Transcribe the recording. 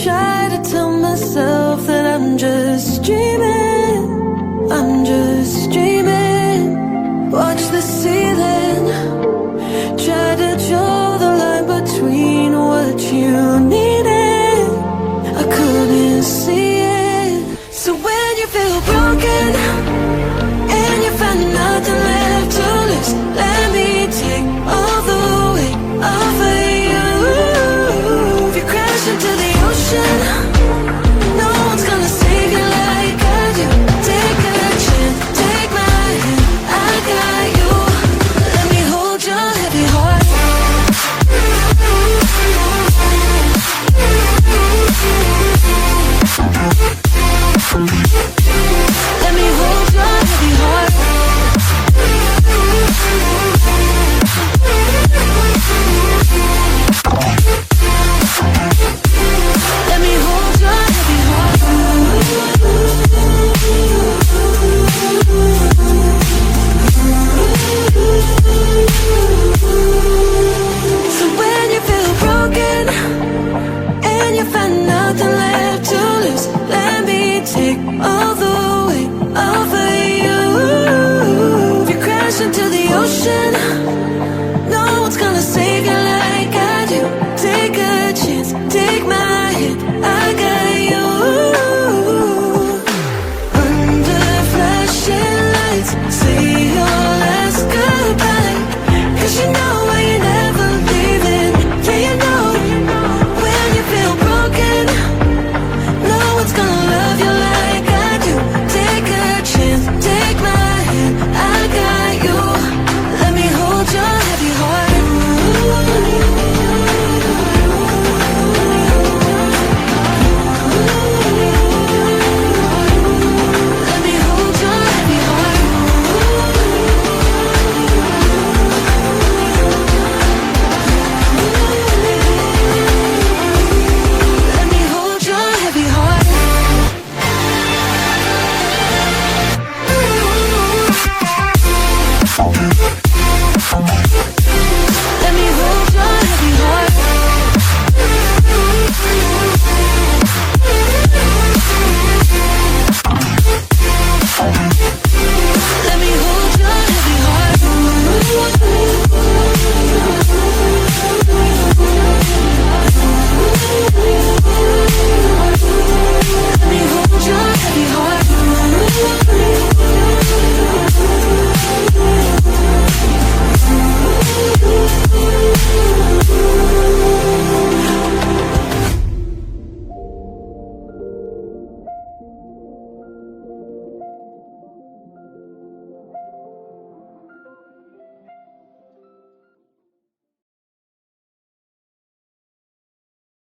try to tell myself that I'm just dreaming, I'm just dreaming. Watch the ceiling, try to draw the line between what you needed, I couldn't see it. So when you feel broken and you find nothing left to lose, let me take all the weight off of you. If you crash into the ocean, no one's gonna save you like I do. Take a chance, take my hand, I got you. Let me hold your heavy heart. Let me hold your heavy heart. Let me hold your heavy heart. So when you feel broken and you find nothing left to lose, let me take all the